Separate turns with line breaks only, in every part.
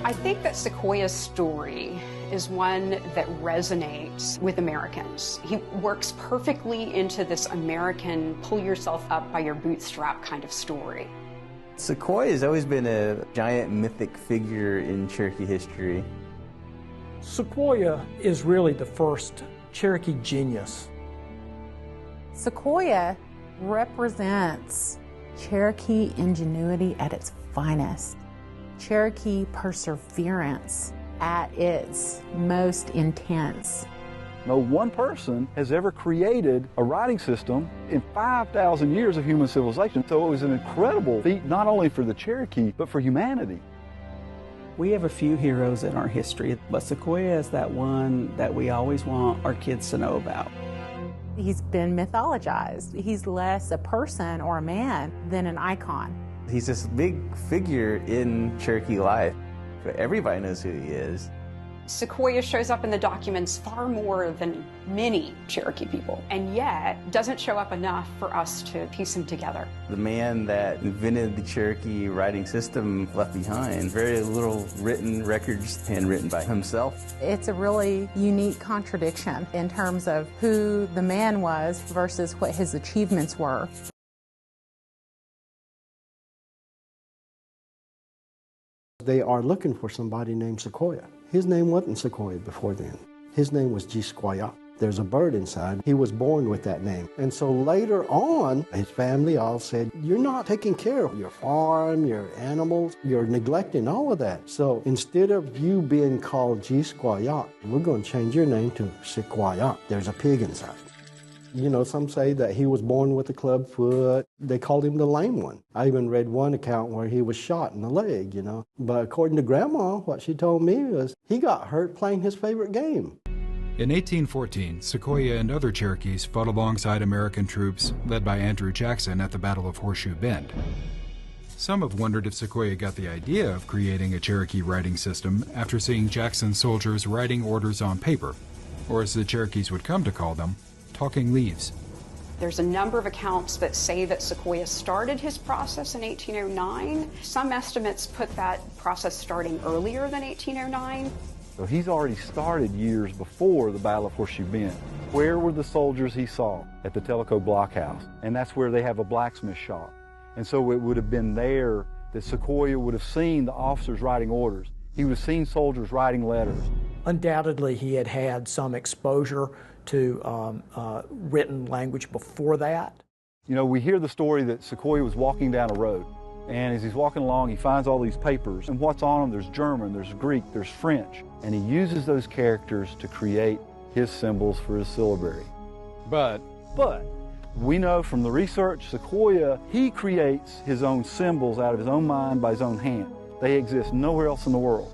I think that Sequoyah's story is one that resonates with Americans. He works perfectly into this American pull yourself up by your bootstrap kind of story.
Sequoyah has always been a giant mythic figure in Cherokee history.
Sequoyah is really the first Cherokee genius.
Sequoyah represents Cherokee ingenuity at its finest, Cherokee perseverance at its most intense.
No one person has ever created a writing system in 5,000 years of human civilization. So it was an incredible feat, not only for the Cherokee, but for humanity.
We have a few heroes in our history, but Sequoyah is that one that we always want our kids to know about.
He's been mythologized. He's less a person or a man than an icon.
He's this big figure in Cherokee life, but everybody knows who he is.
Sequoyah shows up in the documents far more than many Cherokee people, and yet doesn't show up enough for us to piece him together.
The man that invented the Cherokee writing system left behind very little written records handwritten by himself.
It's a really unique contradiction in terms of who the man was versus what his achievements were.
They are looking for somebody named Sequoyah. His name wasn't Sequoyah before then. His name was Sequoyah. There's a bird inside. He was born with that name. And so later on, his family all said, you're not taking care of your farm, your animals, you're neglecting all of that. So instead of you being called Sequoyah, we're going to change your name to Sequoyah. There's a pig inside. You know, some say that he was born with a club foot. They called him the lame one. I even read one account where he was shot in the leg, you know. But according to Grandma, what she told me was he got hurt playing his favorite game.
In 1814, Sequoyah and other Cherokees fought alongside American troops led by Andrew Jackson at the Battle of Horseshoe Bend. Some have wondered if Sequoyah got the idea of creating a Cherokee writing system after seeing Jackson's soldiers writing orders on paper, or as the Cherokees would come to call them, talking leaves.
There's a number of accounts that say that Sequoyah started his process in 1809. Some estimates put that process starting earlier than 1809.
So he's already started years before the Battle of Horseshoe Bend. Where were the soldiers he saw? At the Tellico Blockhouse. And that's where they have a blacksmith shop. And so it would have been there that Sequoyah would have seen the officers writing orders. He would have seen soldiers writing letters.
Undoubtedly, he had had some exposure to written language before that.
You know, we hear the story that Sequoyah was walking down a road, and as he's walking along, he finds all these papers, and what's on them? There's German, there's Greek, there's French, and he uses those characters to create his symbols for his syllabary. But we know from the research, Sequoyah, he creates his own symbols out of his own mind by his own hand. They exist nowhere else in the world.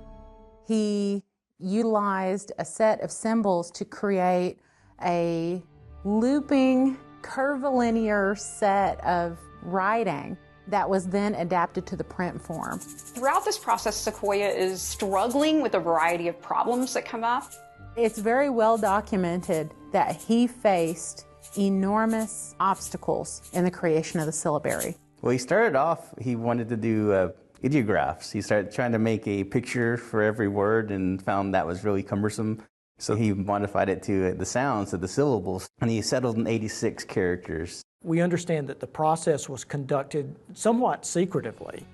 He utilized a set of symbols to create a looping, curvilinear set of writing that was then adapted to the print form.
Throughout this process, Sequoyah is struggling with a variety of problems that come up.
It's very well documented that he faced enormous obstacles in the creation of the syllabary.
Well, he started off, he wanted to do ideographs. He started trying to make a picture for every word and found that was really cumbersome. So he modified it to the sounds of the syllables, and he settled on 86 characters.
We understand that the process was conducted somewhat secretively.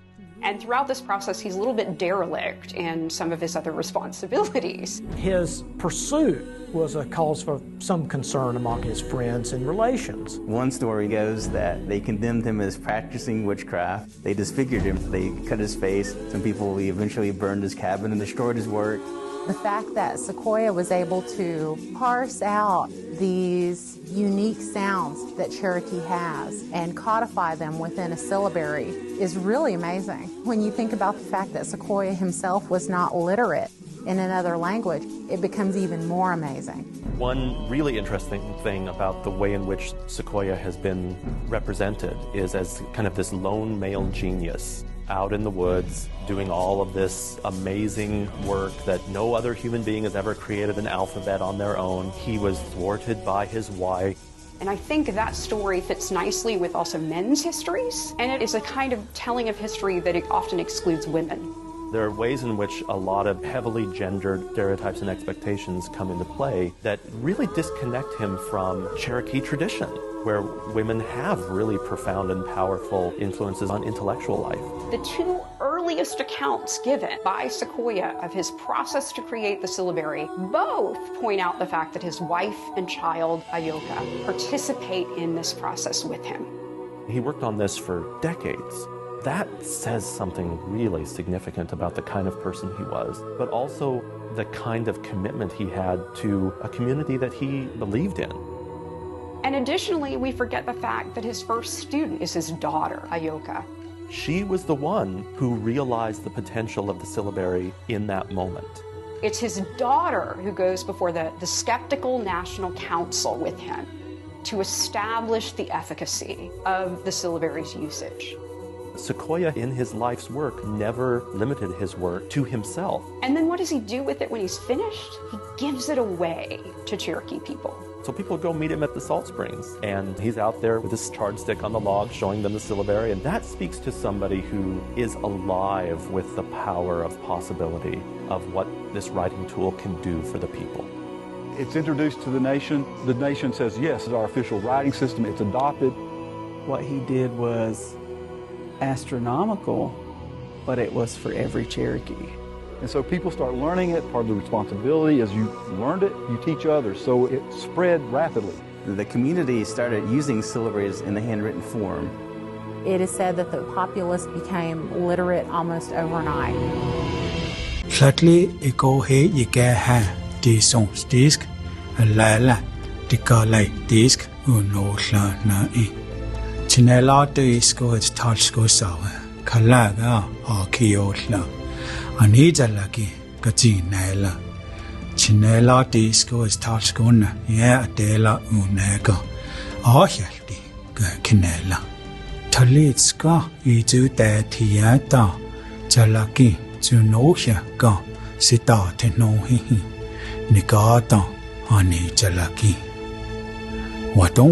And throughout this process, he's a little bit derelict in some of his other responsibilities.
His pursuit was a cause for some concern among his friends and relations.
One story goes that they condemned him as practicing witchcraft. They disfigured him. They cut his face. Some people eventually burned his cabin and destroyed his work.
The fact that Sequoyah was able to parse out these unique sounds that Cherokee has and codify them within a syllabary is really amazing. When you think about the fact that Sequoyah himself was not literate in another language, it becomes even more amazing.
One really interesting thing about the way in which Sequoyah has been represented is as kind of this lone male genius out in the woods doing all of this amazing work that no other human being has ever created an alphabet on their own. He was thwarted by his wife.
And I think that story fits nicely with also men's histories, and it is a kind of telling of history that it often excludes women.
There are ways in which a lot of heavily gendered stereotypes and expectations come into play that really disconnect him from Cherokee tradition, where women have really profound and powerful influences on intellectual life.
The two earliest accounts given by Sequoyah of his process to create the syllabary both point out the fact that his wife and child, Ayoka, participate in this process with him.
He worked on this for decades. That says something really significant about the kind of person he was, but also the kind of commitment he had to a community that he believed in.
And additionally, we forget the fact that his first student is his daughter, Ayoka.
She was the one who realized the potential of the syllabary in that moment.
It's his daughter who goes before the skeptical National Council with him to establish the efficacy of the syllabary's usage.
Sequoyah, in his life's work, never limited his work to himself.
And then what does he do with it when he's finished? He gives it away to Cherokee people.
So people go meet him at the salt springs, and he's out there with his charred stick on the log showing them the syllabary, and that speaks to somebody who is alive with the power of possibility of what this writing tool can do for the people.
It's introduced to the nation. The nation says, yes, it's our official writing system. It's adopted.
What he did was astronomical, but it was for every Cherokee.
And so people start learning it. Part of the responsibility is you learned it, you teach others. So it spread rapidly.
The community started using syllabaries in the handwritten form.
It is said that the populace became literate almost overnight.
Shortly ago, he had the songs disc, a lala, the color disc, no na. Chinela disc was touched go sour, Kalaga or Kiotla. Anita lucky, Gatinella. Chinela disc was touched gonna, yeah, dela unega. Oh, healthy, Kinella. Talitska, you do that theatre. Jalaki, to know here, go, sit out and know he. Nigata, honey, Jalaki. What don't?